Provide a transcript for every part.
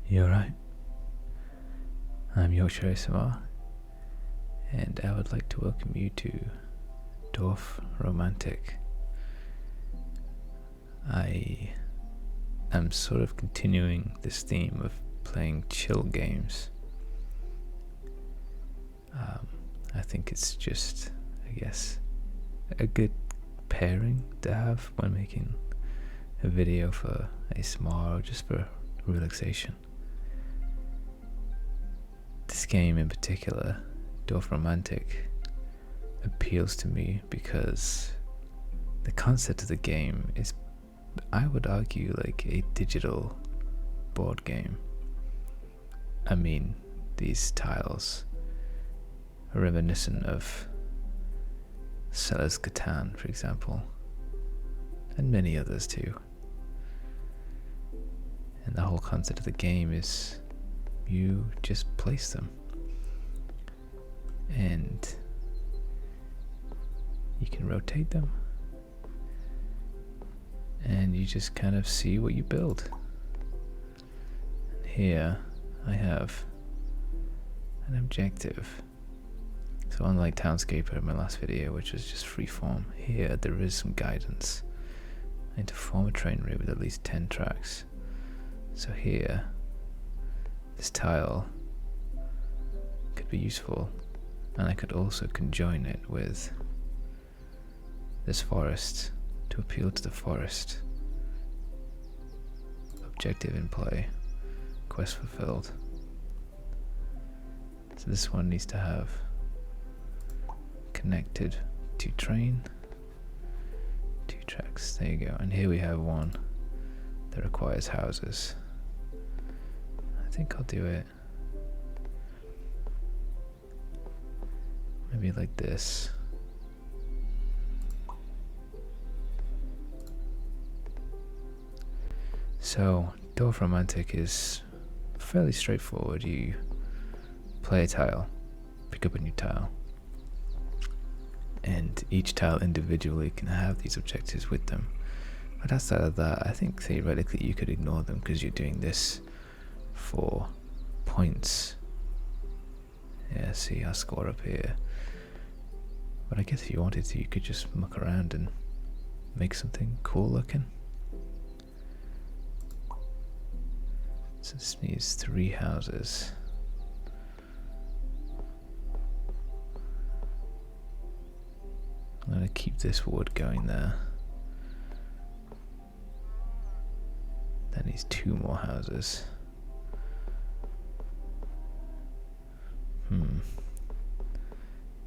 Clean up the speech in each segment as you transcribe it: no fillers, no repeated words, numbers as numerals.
You're right. I'm YorkshireASMR, and I would like to welcome you to Dorfromantik. I am sort of continuing this theme of playing chill games. I think it's just, I guess, a good pairing to have when making a video for ASMR or just for relaxation. This game in particular, Dorfromantik, appeals to me because the concept of the game is, I would argue, like a digital board game. I mean, these tiles are reminiscent of Seller's Catan, for example, and many others too. And the whole concept of the game is you just place them, and you can rotate them, and you just kind of see what you build. And here I have an objective. So unlike Townscaper in my last video, which was just freeform, here there is some guidance. I need to form a train route with at least 10 tracks. So here, this tile could be useful, and I could also conjoin it with this forest to appeal to the forest. Objective in play, quest fulfilled. So this one needs to have connected to train, 2 tracks, there you go. And here we have one that requires houses. I think I'll do it maybe like this. So Dorfromantik is fairly straightforward. You play a tile, pick up a new tile, and each tile individually can have these objectives with them. But outside of that, I think theoretically you could ignore them because you're doing this for points. Yeah, see, I'll score up here. But I guess if you wanted to, you could just muck around and make something cool looking. So this needs 3 houses. I'm going to keep this wood going there. That needs 2 more houses.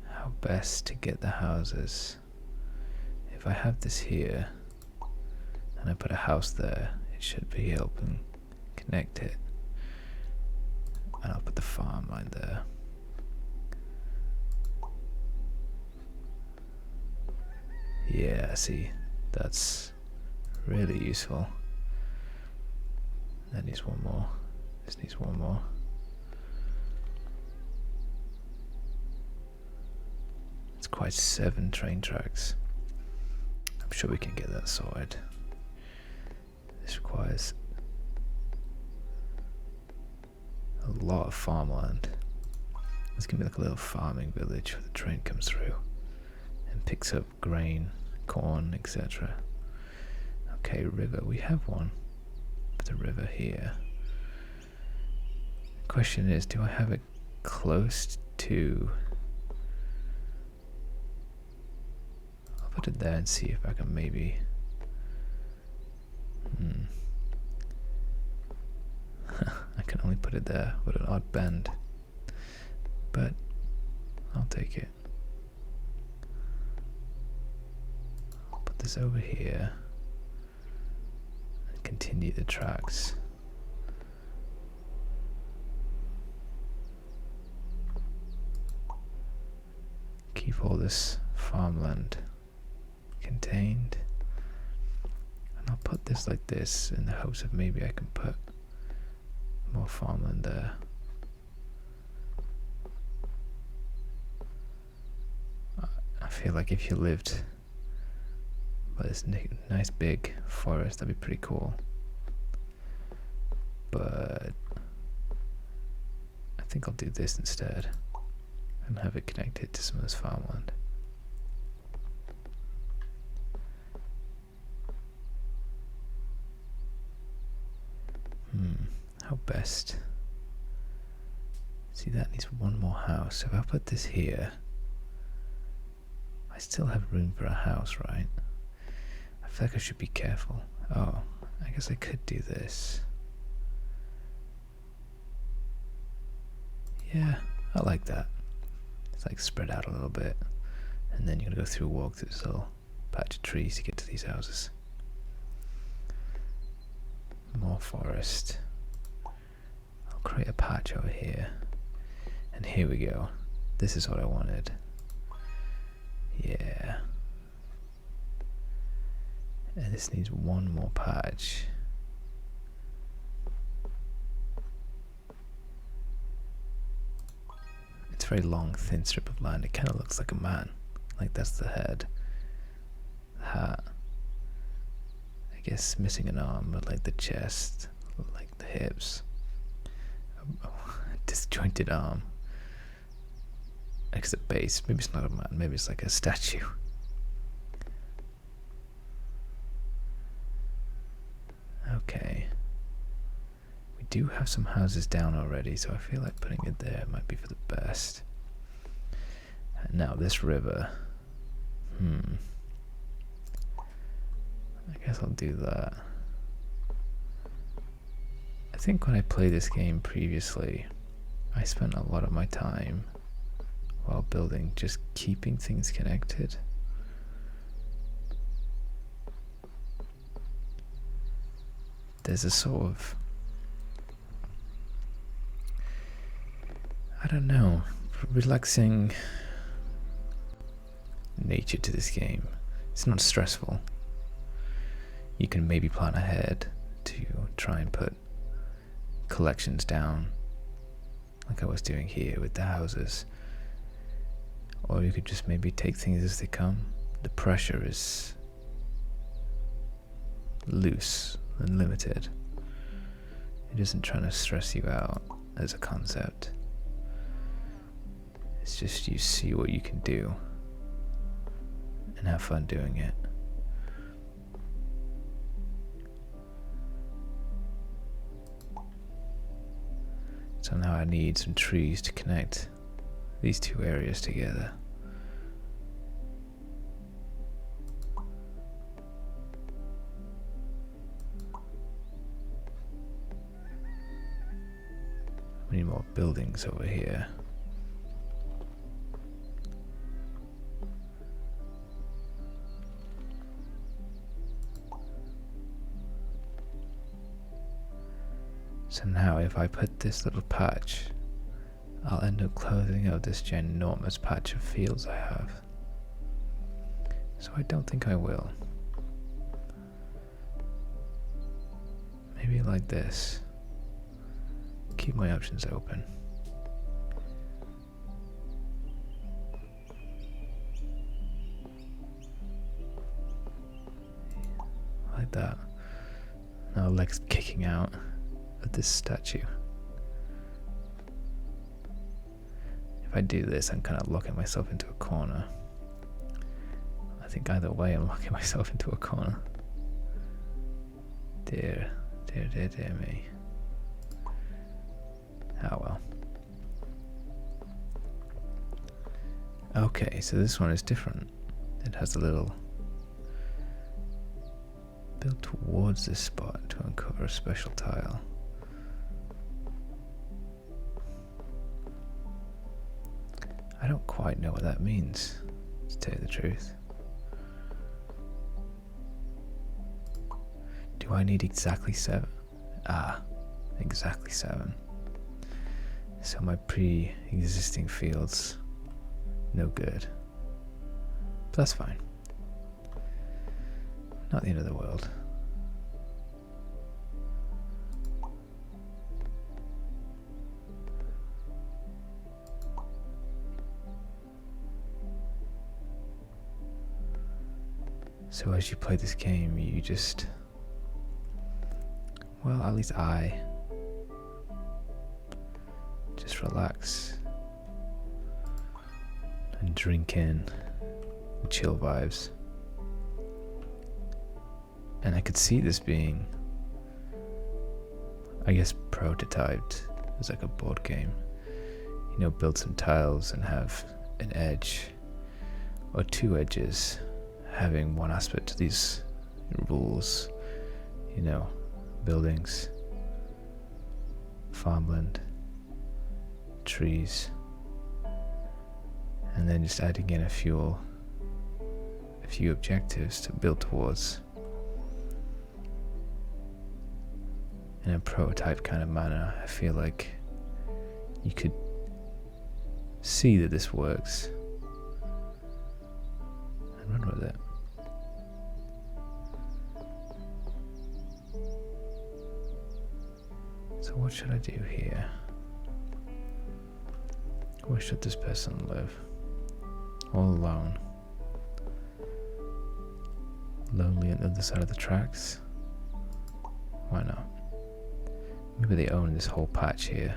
How best to get the houses? If I have this here and I put a house there, it should be helping connect it. And I'll put the farmline there. Yeah, see, that's really useful. That needs 1 more. This needs 1 more. It's quite 7 train tracks. I'm sure we can get that sorted. This requires a lot of farmland. It's gonna be like a little farming village where the train comes through and picks up grain, corn, etc. Okay, river, we have one. Put a river here. The question is, do I have it close to... I'll put it there and see if I can maybe... I can only put it there. What an odd bend. But I'll take it. I'll put this over here and continue the tracks. Keep all this farmland contained. And I'll put this like this in the hopes of maybe I can put more farmland there. I feel like if you lived by this nice big forest, that'd be pretty cool. But think I'll do this instead and have it connected to some of this farmland. How best? See, that needs one more house. So if I put this here, I still have room for a house, right? I feel like I should be careful. Oh, I guess I could do this. Yeah, I like that. It's like spread out a little bit. And then you're going to go through a walk through this little patch of trees to get to these houses. More forest. I'll create a patch over here. And here we go. This is what I wanted. Yeah. And this needs one more patch. It's a very long, thin strip of land. It kind of looks like a man. Like that's the head. The hat. I guess missing an arm, but like the chest, like the hips. Disjointed arm. Next to the base. Maybe it's not a man, maybe it's like a statue. Okay. We do have some houses down already, so I feel like putting it there might be for the best. And now this river. I guess I'll do that. I think when I played this game previously, I spent a lot of my time while building just keeping things connected. There's a sort of, I don't know, relaxing nature to this game. It's not stressful. You can maybe plan ahead to try and put collections down like I was doing here with the houses, or you could just maybe take things as they come. The pressure is loose and limited. It isn't trying to stress you out as a concept. It's just you see what you can do and have fun doing it. So now I need some trees to connect these two areas together. We need more buildings over here. So now if I put this little patch, I'll end up closing out this ginormous patch of fields I have. So I don't think I will. Maybe like this. Keep my options open. Like that. Now legs kicking out of this statue. If I do this, I'm kind of locking myself into a corner. I think either way I'm locking myself into a corner. Dear, dear, dear, dear me. Oh well. Okay, so this one is different. It has a little build towards this spot to uncover a special tile. I don't quite know what that means, to tell you the truth. Do I need exactly 7? Ah, exactly 7. So my pre-existing fields, no good. But that's fine. Not the end of the world. So as you play this game, you just, well, at least I just just relax and drink in chill vibes. And I could see this being, I guess, prototyped as like a board game. You know, build some tiles and have an edge or two edges having one aspect to these rules, you know, buildings, farmland, trees, and then just adding in a few objectives to build towards in a prototype kind of manner. I feel like you could see that this works and run with it. So what should I do here? Where should this person live? All alone. Lonely on the other side of the tracks? Why not? Maybe they own this whole patch here.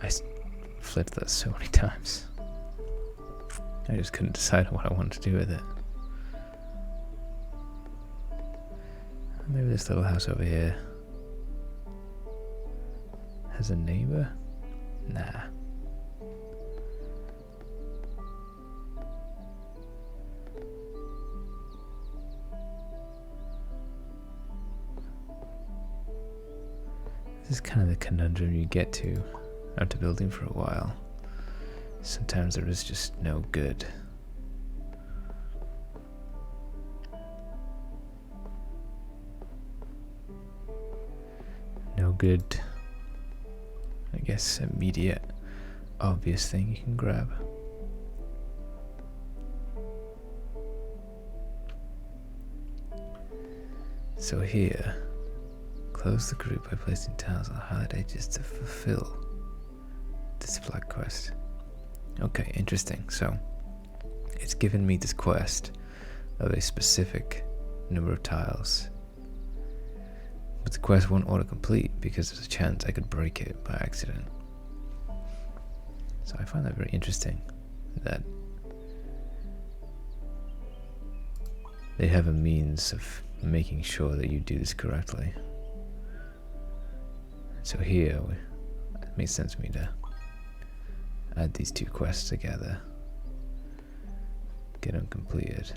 I flipped that so many times. I just couldn't decide what I wanted to do with it. Maybe this little house over here has a neighbor? Nah. This is kind of the conundrum you get to after building for a while. Sometimes there is just no good. No good, I guess, immediate, obvious thing you can grab. So here, close the group by placing tiles on the highlight edges to fulfill this flag quest. Okay, interesting. So it's given me this quest of a specific number of tiles, but the quest won't autocomplete because there's a chance I could break it by accident. So I find that very interesting, that they have a means of making sure that you do this correctly. So here, it makes sense for me to add these two quests together, get them completed.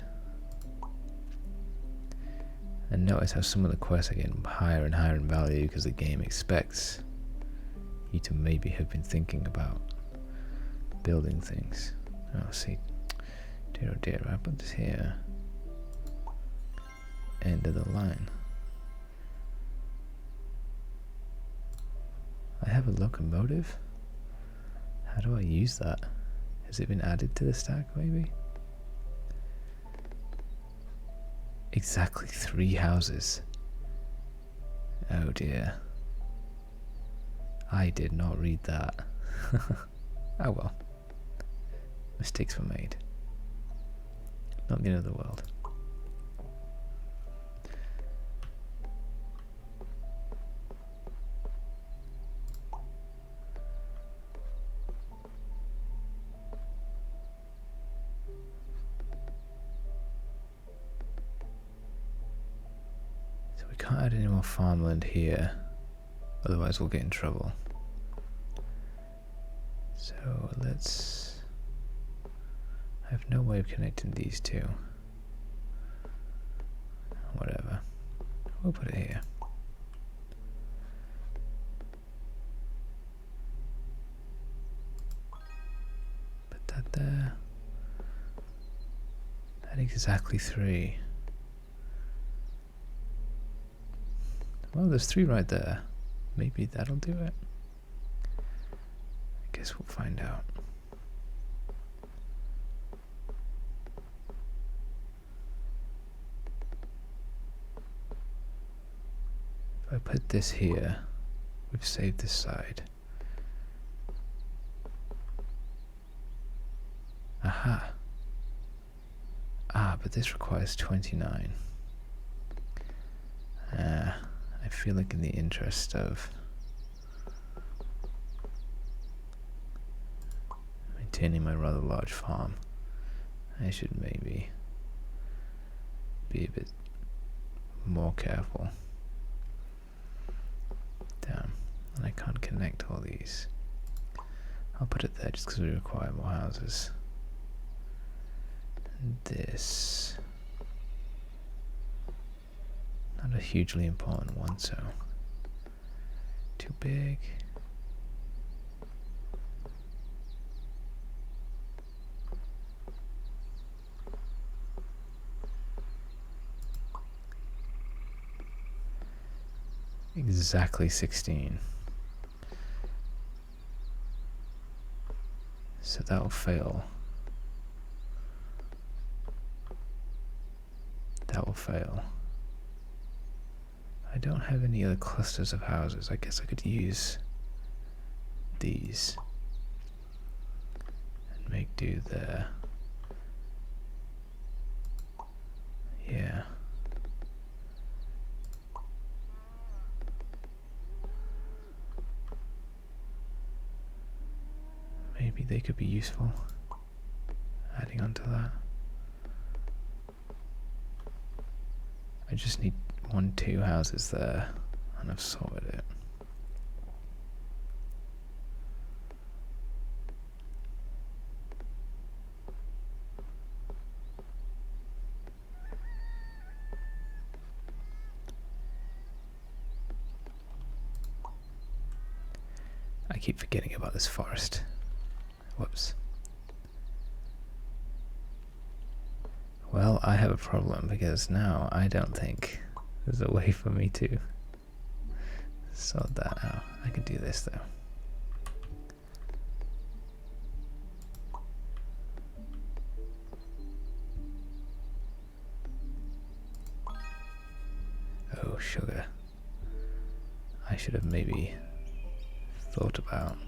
And notice how some of the quests are getting higher and higher in value because the game expects you to maybe have been thinking about building things. Oh, see, dear oh dear, I put this here. End of the line. I have a locomotive? How do I use that? Has it been added to the stack, maybe? Exactly 3 houses. Oh dear. I did not read that. Oh well. Mistakes were made. Not the end of the world. Can't add any more farmland here, otherwise we'll get in trouble. So let's... I have no way of connecting these two. Whatever. We'll put it here. Put that there. Add exactly 3. Well, there's 3 right there. Maybe that'll do it. I guess we'll find out. I put this here, we've saved this side. Aha. Ah, but this requires 29. I feel like in the interest of maintaining my rather large farm, I should maybe be a bit more careful. Damn, and I can't connect all these. I'll put it there just because we require more houses. And this, not a hugely important one, so too big. Exactly 16. So that will fail. That will fail. I don't have any other clusters of houses. I guess I could use these and make do there. Yeah. Maybe they could be useful, adding on to that. I just need 1, 2 houses there, and I've sorted it. I keep forgetting about this forest. Whoops. Well, I have a problem because now I don't think there's a way for me to sort that out. I can do this though. Oh, sugar. I should have maybe thought about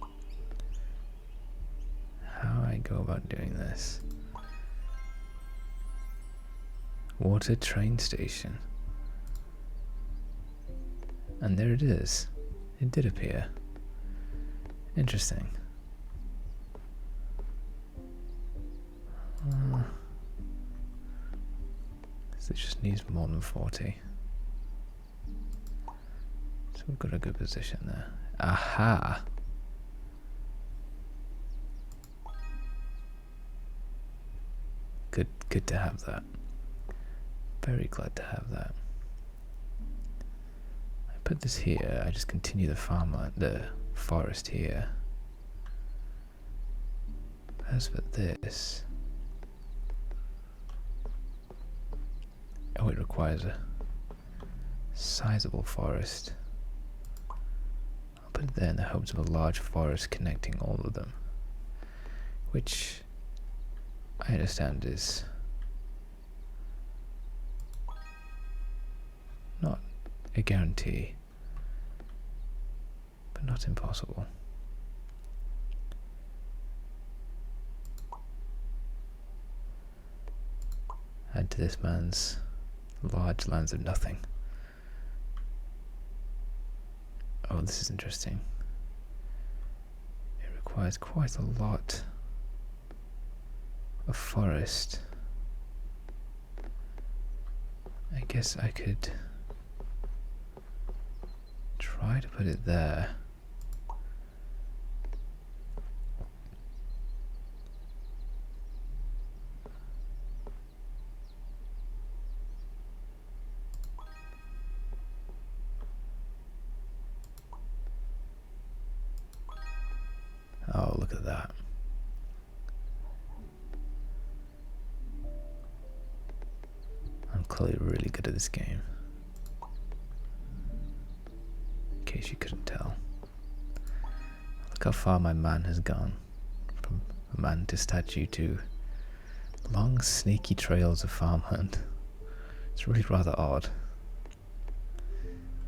how I go about doing this. Water train station. And there it is. It did appear. Interesting. So it just needs more than 40. So we've got a good position there. Aha! Good to have that. Very glad to have that. I put this here, I just continue the farmland, the forest here. As for this, oh, it requires a sizable forest. I'll put it there in the hopes of a large forest connecting all of them, which I understand is not a guarantee, but not impossible. Add to this man's large lands of nothing. Oh, this is interesting. It requires quite a lot of forest. I guess I could try to put it there. Oh, look at that. I'm clearly really good at this game. In case you couldn't tell. Look how far my man has gone. From a man to statue to long snaky trails of farmland. It's really rather odd.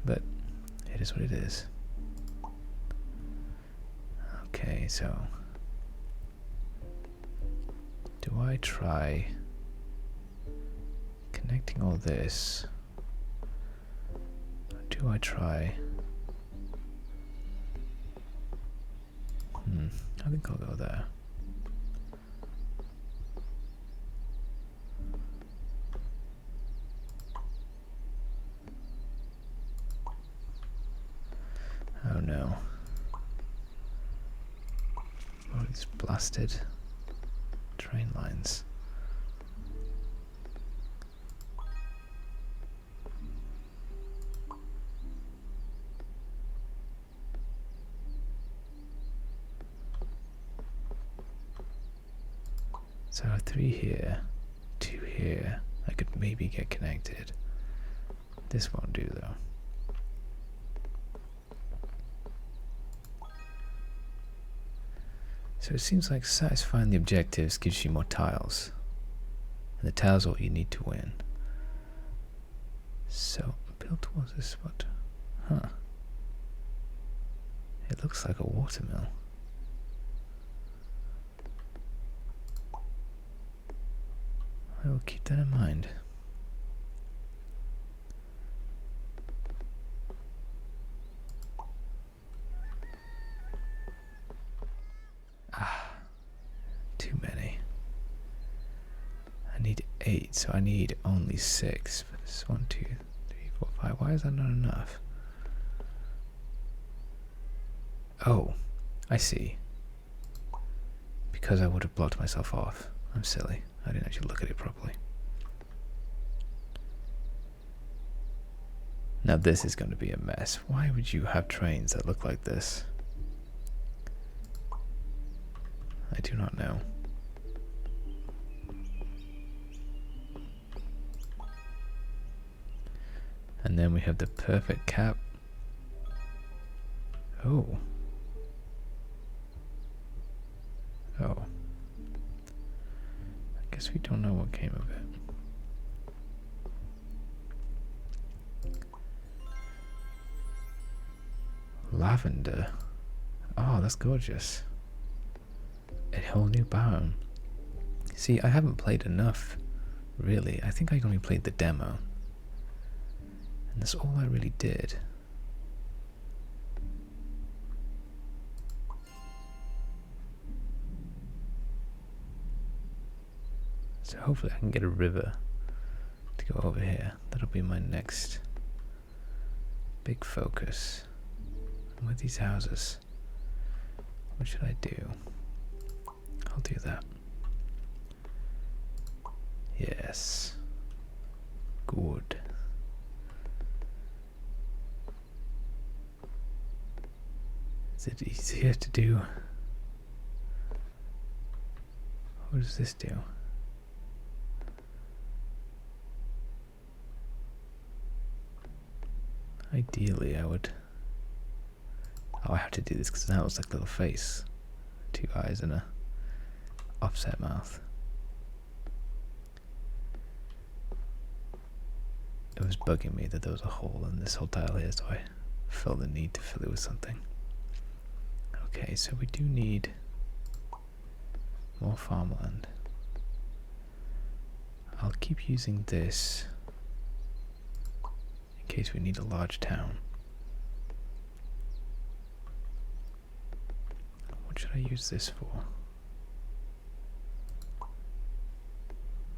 But It is what it is. Okay, so do I try connecting all this? Or do I try? I think I'll go there. Oh no. Oh, these blasted train lines. So 3 here, 2 here. I could maybe get connected. This won't do though. So it seems like satisfying the objectives gives you more tiles. And the tiles are what you need to win. So build towards this spot. Huh. It looks like a watermill. I will keep that in mind. Too many. I need 8, so I need only 6. But this is 1, 2, 3, 4, 5. Why is that not enough? Oh, I see. Because I would have blocked myself off. I'm silly. I didn't actually look at it properly. Now this is going to be a mess. Why would you have trains that look like this? I do not know. And then we have the perfect cap. Oh. Oh. I guess we don't know what came of it. Lavender. Oh, that's gorgeous. A whole new biome. See, I haven't played enough, really. I think I only played the demo. And that's all I really did. So hopefully I can get a river to go over here. That'll be my next big focus. And with these houses, what should I do? I'll do that. Yes. Good. Is it easier to do? What does this do? Ideally, I would... Oh, I have to do this because now it's like a little face. 2 eyes and a offset mouth. It was bugging me that there was a hole in this whole tile here, so I felt the need to fill it with something. Okay, so we do need more farmland. I'll keep using this in case we need a large town. What should I use this for?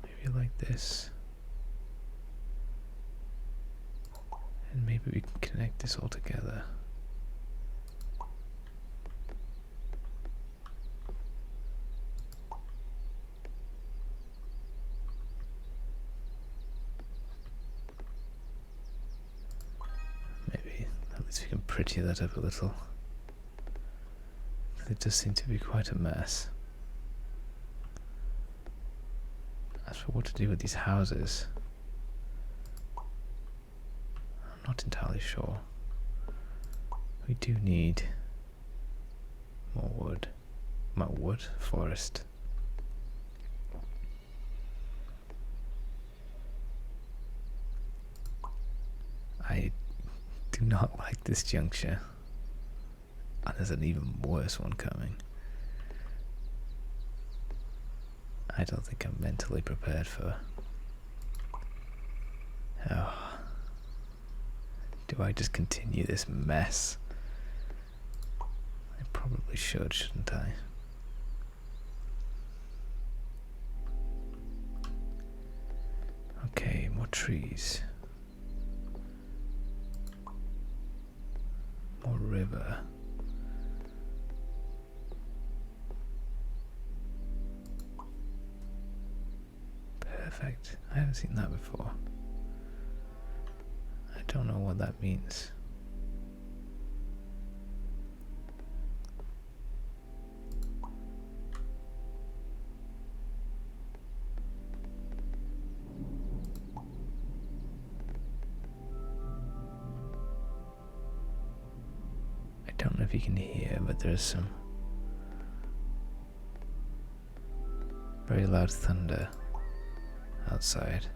Maybe like this. And maybe we can connect this all together. Maybe at least we can pretty that up a little. It does seem to be quite a mess. As for what to do with these houses, I'm not entirely sure. We do need more wood. More wood? Forest. I do do not like this juncture. And there's an even worse one coming. I don't think I'm mentally prepared for... Oh. Do I just continue this mess? I probably should, shouldn't I? Okay, more trees. More river. Perfect. I haven't seen that before. I don't know what that means. I don't know if you can hear, but there's some very loud thunder outside.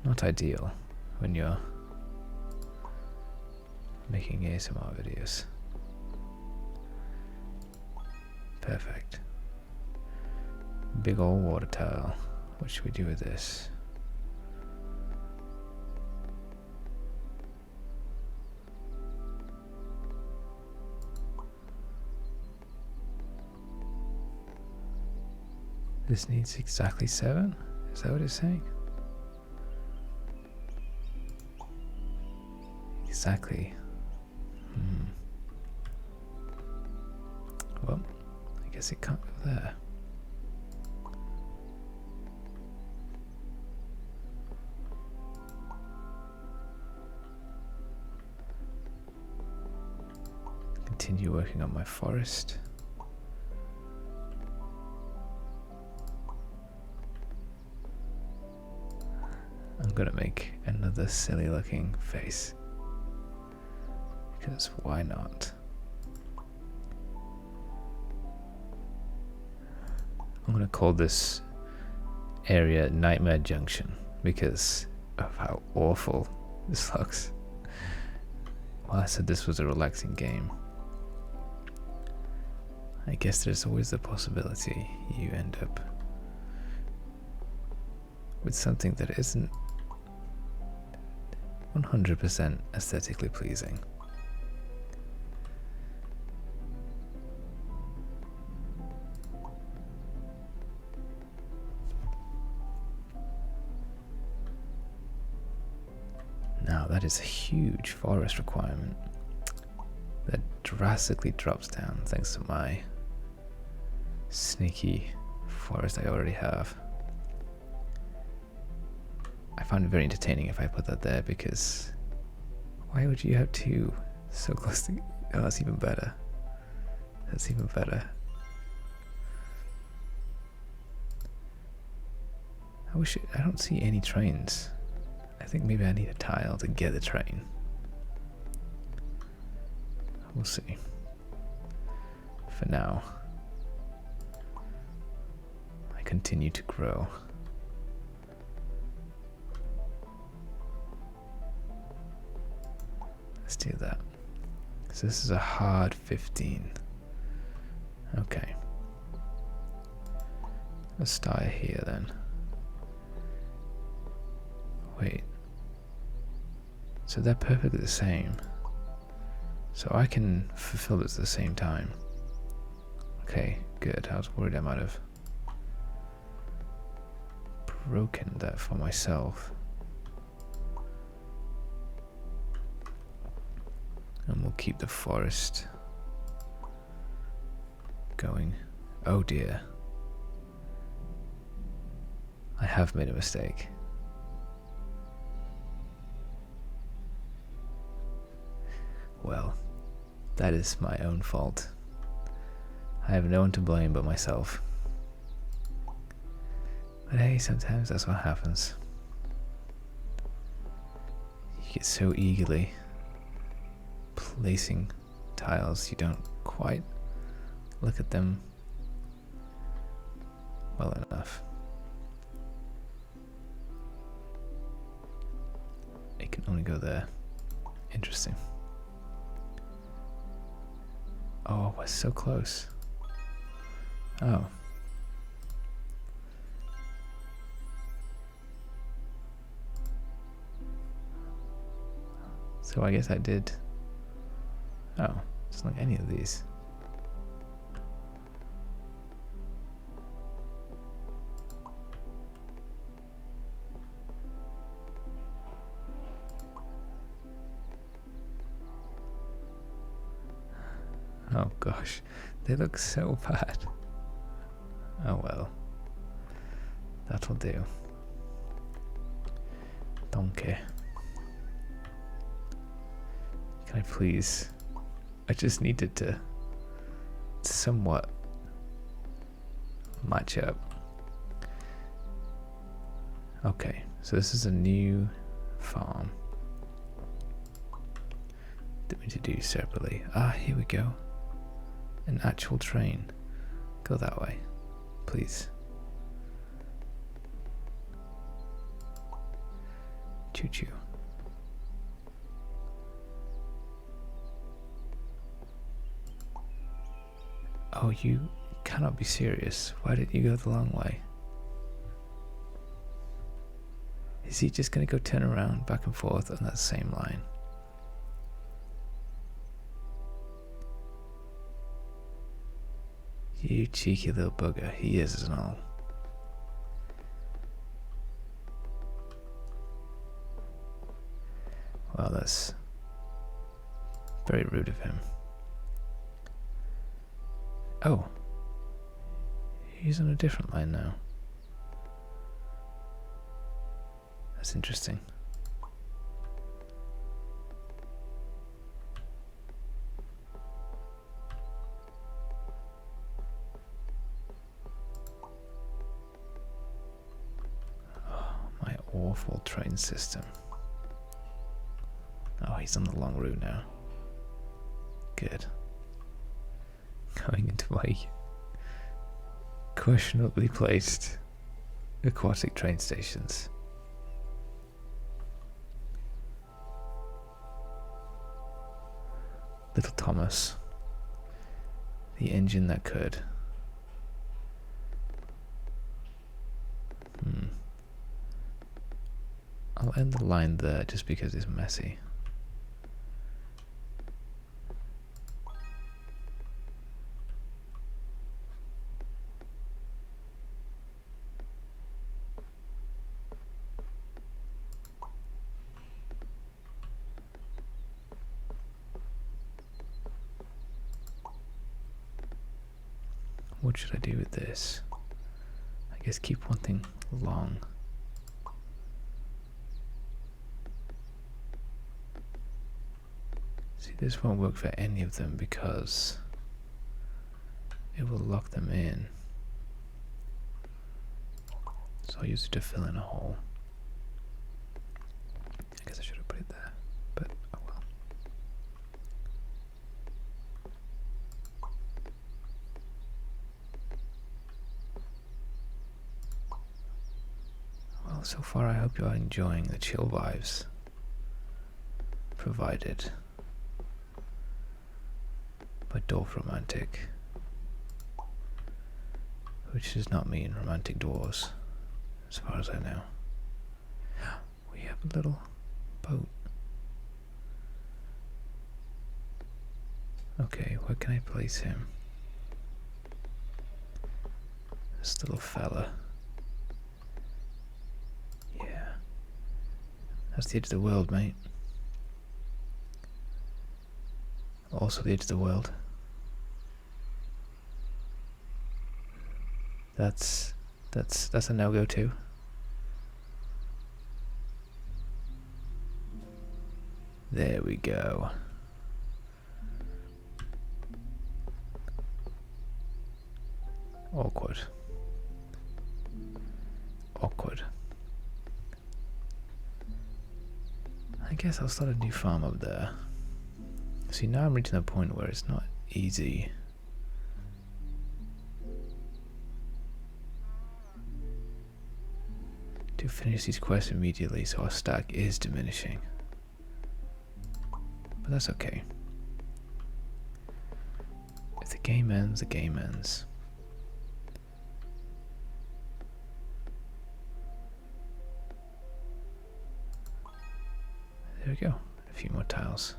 Not ideal when you're making ASMR videos. Perfect. Big old water towel. What should we do with this? This needs exactly 7? Is that what it's saying? Exactly. Well, I guess it can't go there. Continue working on my forest. I'm gonna make another silly looking face. Because why not? I'm gonna call this area Nightmare Junction because of how awful this looks. Well, I said this was a relaxing game. I guess there's always the possibility you end up with something that isn't 100% aesthetically pleasing. Now that is a huge forest requirement that drastically drops down thanks to my sneaky forest I already have. I find it very entertaining if I put that there because why would you have two so close to... Oh, that's even better. That's even better. I don't see any trains. I think maybe I need a tile to get the train. We'll see. For now, I continue to grow. Let's do that. So this is a hard 15. Okay. Let's start here then. Wait. So they're perfectly the same. So I can fulfill this at the same time. Okay, good. I was worried I might have broken that for myself. And we'll keep the forest going. Oh dear. I have made a mistake. Well, that is my own fault. I have no one to blame but myself. But hey, sometimes that's what happens. You get so eagerly placing tiles, you don't quite look at them well enough. can only go there. Interesting. Oh, we're so close. Oh. So I guess I did. Oh, it's not any of these. Oh gosh, they look so bad. Oh well, that'll do. Donkey. Can I please? I just needed to somewhat match up. Okay, so this is a new farm that we need to do separately. Ah, here we go. An actual train. Go that way, please. Choo choo. Oh, you cannot be serious. Why didn't you go the long way? Is he just going to go turn around back and forth on that same line? You cheeky little bugger. He is and all. Well, that's very rude of him. Oh, he's on a different line now. That's interesting. Oh, my awful train system. Oh, he's on the long route now. Good. Going into my questionably placed aquatic train stations. Little Thomas, the engine that could. I'll end the line there just because it's messy. What should I do with this? I guess keep one thing long. See, this won't work for any of them because it will lock them in. So I'll use it to fill in a hole. I guess I should have put it there, but oh well. Well, so far I hope you're enjoying the chill vibes provided by Dorfromantik, which does not mean romantic doors, as far as I know. We have a little boat. Okay, where can I place him? This little fella. Yeah. That's the edge of the world, mate. Also the edge of the world. That's a no-go too. There we go. Awkward. Awkward. I guess I'll start a new farm up there. See, now I'm reaching a point where it's not easy to finish these quests immediately, so our stack is diminishing. but that's okay. If the game ends, the game ends. There we go. A few more tiles.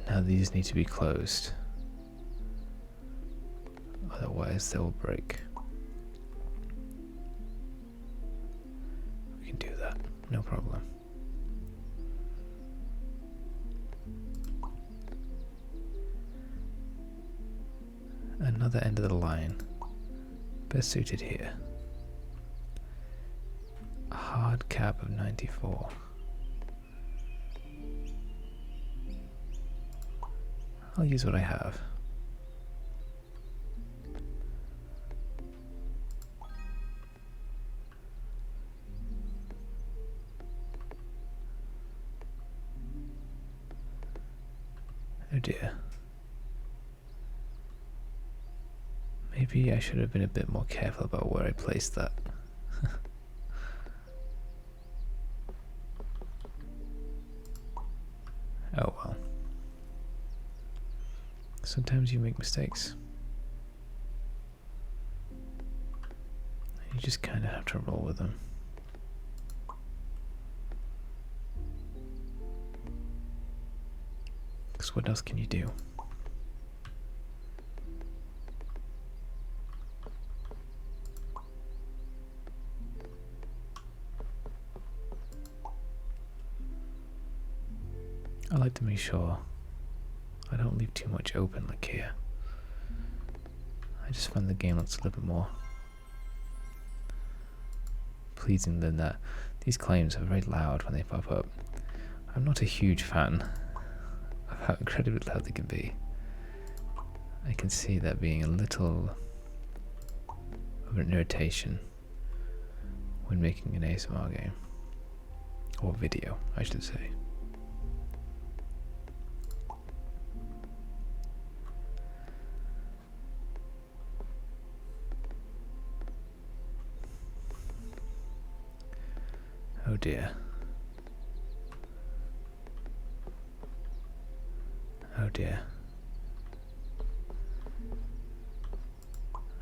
Now these need to be closed. Otherwise they'll break. We can do that, no problem. Another end of the line, best suited here. A hard cap of 94. I'll use what I have. Oh dear. Maybe I should have been a bit more careful about where I placed that. Oh well. Sometimes you make mistakes. You just kind of have to roll with them. Because what else can you do? I like to make sure I don't leave too much open like here. I just find the game looks a little bit more pleasing than that. These claims are very loud when they pop up. I'm not a huge fan of how incredibly loud they can be. I can see that being a little of an irritation when making an ASMR game. Or video, I should say. Oh dear. Oh dear.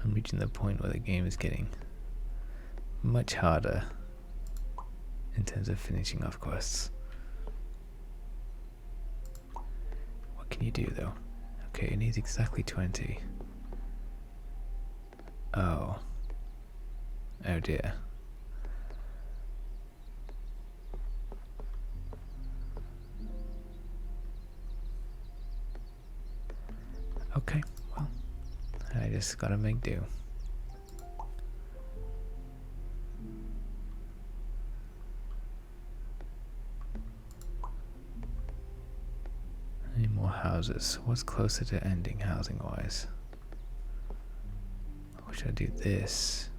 I'm reaching the point where the game is getting much harder in terms of finishing off quests. What can you do though? Okay, it needs exactly 20. Oh. Oh dear. Okay, well, I just gotta make do. Any more houses? What's closer to ending housing wise? Or should I do this?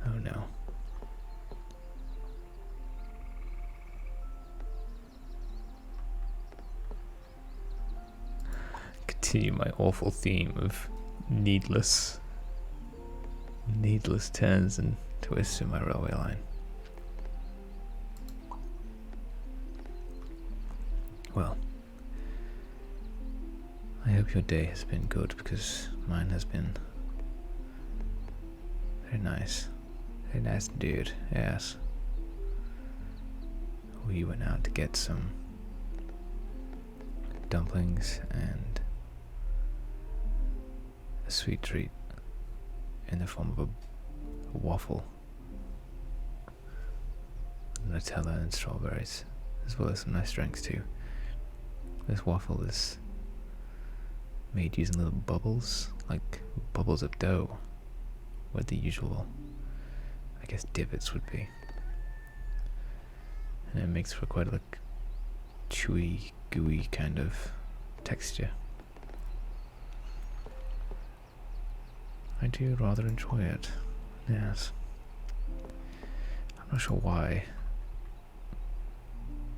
Oh no. Continue my awful theme of needless turns and twists in my railway line. Well, I hope your day has been good, because mine has been very nice. Very nice dude, yes. We went out to get some dumplings and a sweet treat in the form of a waffle, Nutella and strawberries, as well as some nice drinks too. This waffle is made using little bubbles, like bubbles of dough, where the usual, I guess, divots would be. And it makes for quite a chewy, gooey kind of texture. I do rather enjoy it, yes. I'm not sure why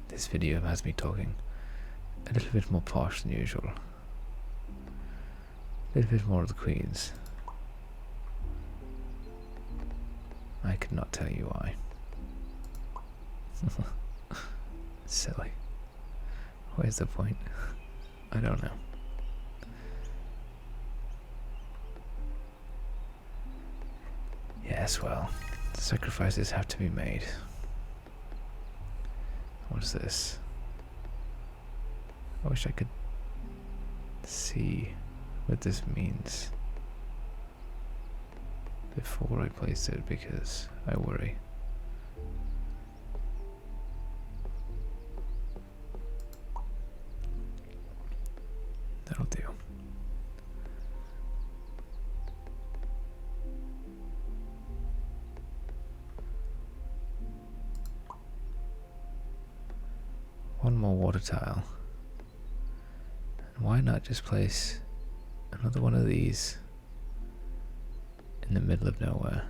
this video has me talking a little bit more posh than usual. A little bit more of the Queens. I could not tell you why. Silly. Where's the point? I don't know. Yes, well, sacrifices have to be made. What is this? I wish I could see what this means before I place it, because I worry. That'll do. One more water tile. And why not just place another one of these in the middle of nowhere?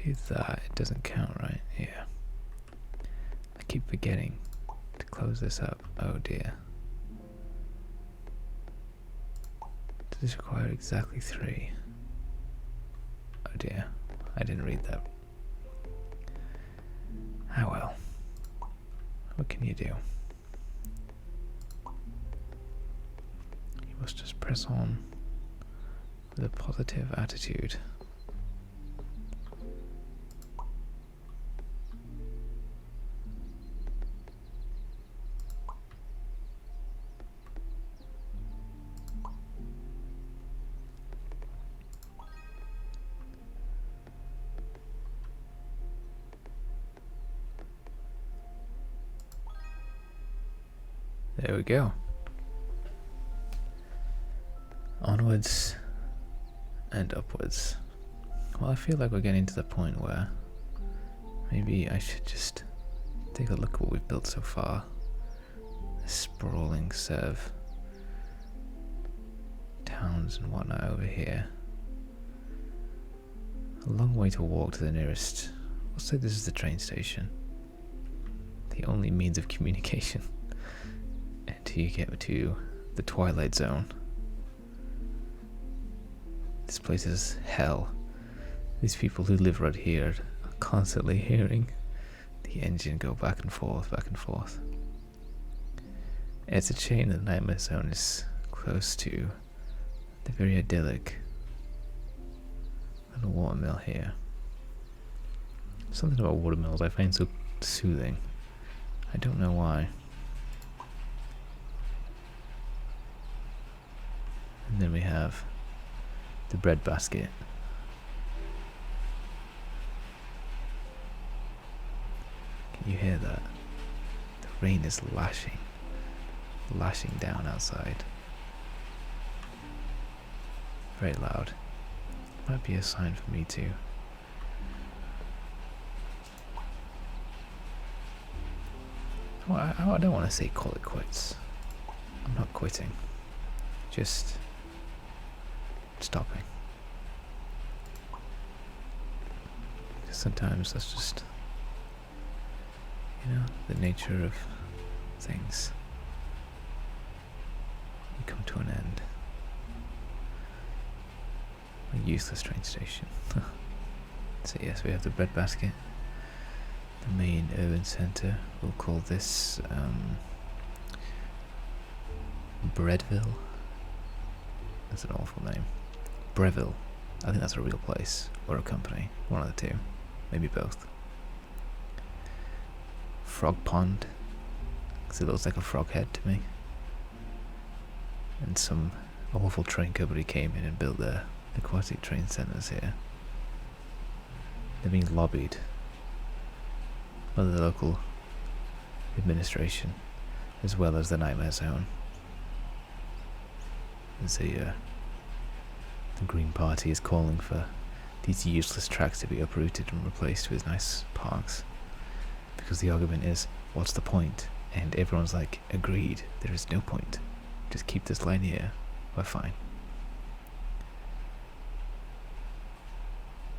Do that, it doesn't count, right? Yeah. I keep forgetting to close this up. Oh dear. Does this require exactly 3? Oh dear. I didn't read that. Ah well. What can you do? You must just press on with a positive attitude. There we go. Onwards and upwards. Well, I feel like we're getting to the point where maybe I should just take a look at what we've built so far. This sprawling set of towns and whatnot over here. A long way to walk to the nearest. We'll say this is the train station. The only means of communication until you get to the Twilight Zone. This place is hell. These people who live right here are constantly hearing the engine go back and forth, back and forth. It's a shame that the Nightmare Zone is close to the very idyllic little watermill here. Something about watermills I find so soothing. I don't know why. And then we have the bread basket. Can you hear that? The rain is lashing down outside. Very loud. Might be a sign for me too. Well, I don't want to say call it quits. I'm not quitting. Just stopping. Because sometimes that's just, you know, the nature of things. You come to an end. A useless train station. So yes, we have the breadbasket, the main urban centre. We'll call this Breadville. That's an awful name. Breville. I think that's a real place or a company. One of the two. Maybe both. Frog Pond, because it looks like a frog head to me. And some awful train company came in and built their aquatic train centres here. They're being lobbied by the local administration, as well as the Nightmare Zone. The Green Party is calling for these useless tracks to be uprooted and replaced with nice parks. Because the argument is, what's the point? And everyone's like, agreed, there is no point. Just keep this line here, we're fine.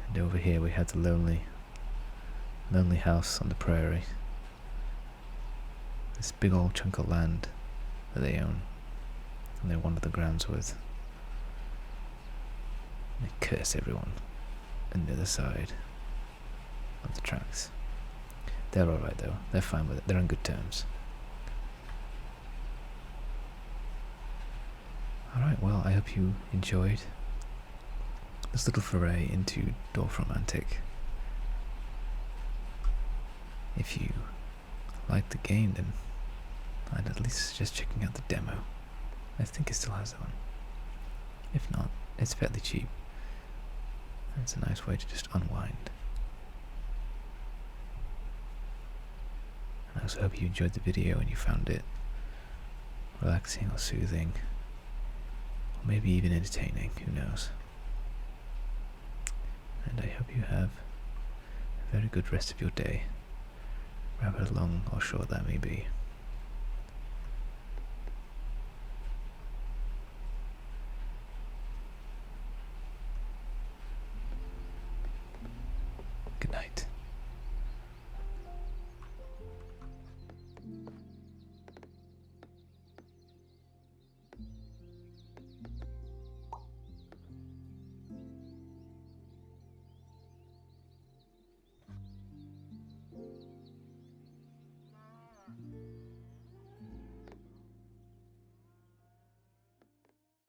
And over here we have the lonely house on the prairie. This big old chunk of land that they own, and they wanted the grounds with. They curse everyone on the other side of the tracks. They're alright though, they're fine with it, they're on good terms. Alright, well, I hope you enjoyed this little foray into Dorfromantik. If you like the game, then I'd at least suggest checking out the demo. I think it still has that one. If not, it's fairly cheap. And it's a nice way to just unwind. And I also hope you enjoyed the video and you found it relaxing or soothing, or maybe even entertaining, who knows. And I hope you have a very good rest of your day, however long or short that may be.